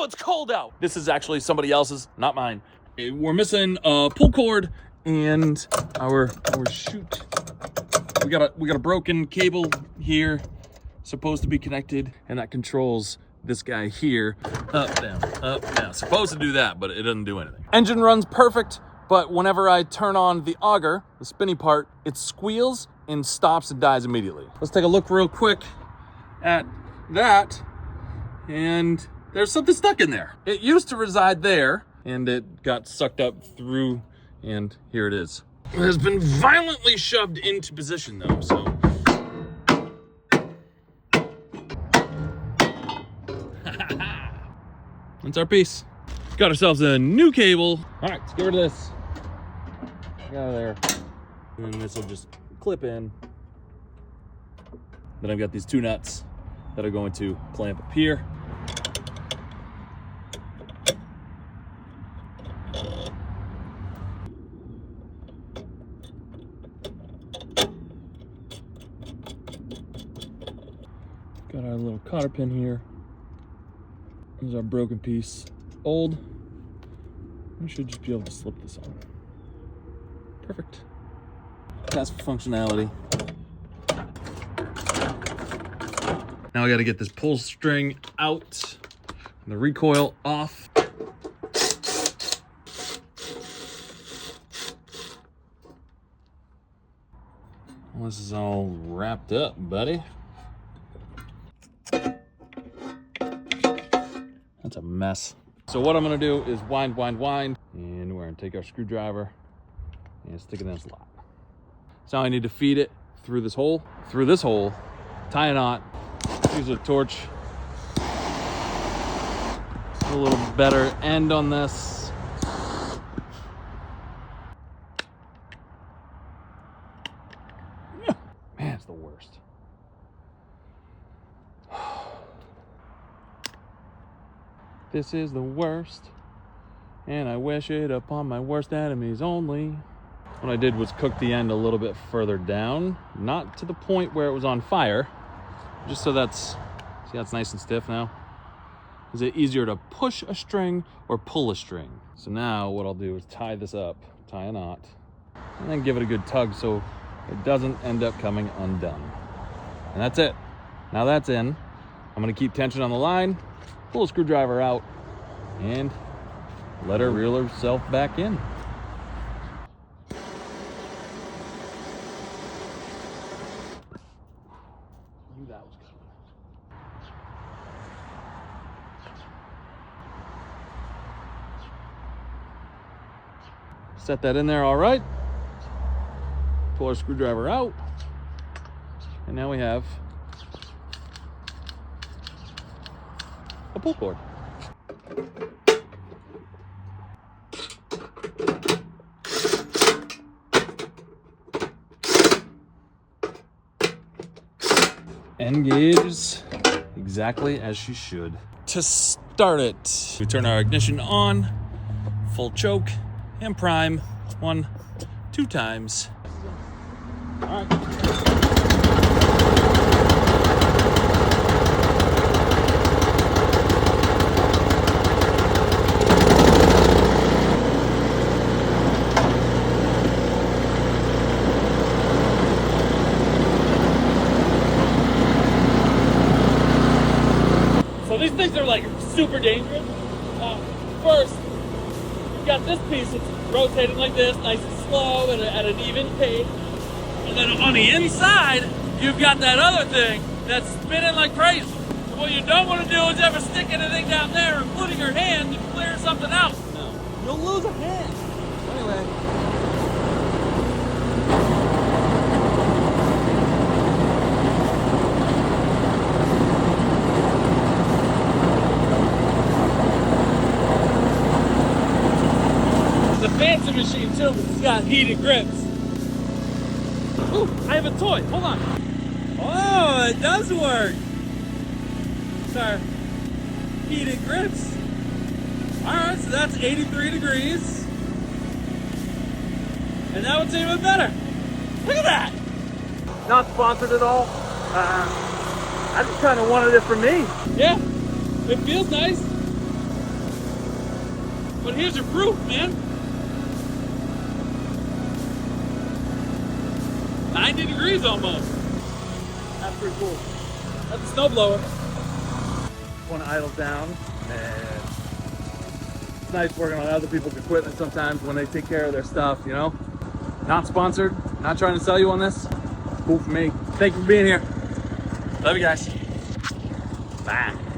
it's cold out. This is actually somebody else's, not mine. We're missing a pull cord and our chute. We got a broken cable here, supposed to be connected, and that controls this guy here. Up, down, supposed to do that, but it doesn't do anything. Engine runs perfect, but whenever I turn on the auger, the spinny part, it squeals and stops and dies immediately. Let's take a look real quick at that, and there's something stuck in there. It used to reside there, and it got sucked up through, and here it is. It has been violently shoved into position though, so. That's our piece. Got ourselves a new cable. All right, let's get rid of this. Get out of there. And then this will just clip in. Then I've got these two nuts that are going to clamp up here. Got our little cotter pin here. This is our broken piece. Old. I should just be able to slip this on. Perfect. That's for functionality. Now I gotta get this pull string out and the recoil off. Well, this is all wrapped up, buddy. That's a mess. So what I'm gonna do is wind, and we're gonna take our screwdriver and stick it in the slot. So now I need to feed it through this hole, tie a knot, use a torch, a little better end on this. Man, it's the worst. This is the worst, and I wish it upon my worst enemies only. What I did was cook the end a little bit further down, not to the point where it was on fire, just so that's nice and stiff now. Is it easier to push a string or pull a string? So now what I'll do is tie this up, tie a knot, and then give it a good tug so it doesn't end up coming undone. And that's it. Now that's in. I'm gonna keep tension on the line, pull a screwdriver out, and let her reel herself back in. Knew that was coming. Set that in there all right. Pull our screwdriver out, and now we have a pull cord. Engage exactly as she should. To start it, we turn our ignition on, full choke, and prime 1, 2 times. All right. So these things are like super dangerous. First, you've got this piece that's rotating like this, nice and slow at an even pace. And then on the inside, you've got that other thing that's spinning like crazy. So what you don't want to do is ever stick anything down there, including your hand, to clear something out. No, you'll lose a hand. Anyway. It's a fancy machine too, but it's got heated grips. Ooh, I have a toy. Hold on. Oh, it does work. Sorry. Heated grips. All right, so that's 83 degrees. And now it's even better. Look at that. Not sponsored at all. I just kind of wanted it for me. Yeah, it feels nice. But here's your proof, man. 90 degrees almost. That's pretty cool. That's a snowblower. One idle down, and it's nice working on other people's equipment sometimes when they take care of their stuff, you know? Not sponsored, not trying to sell you on this. Cool for me. Thank you for being here. Love you guys. Bye.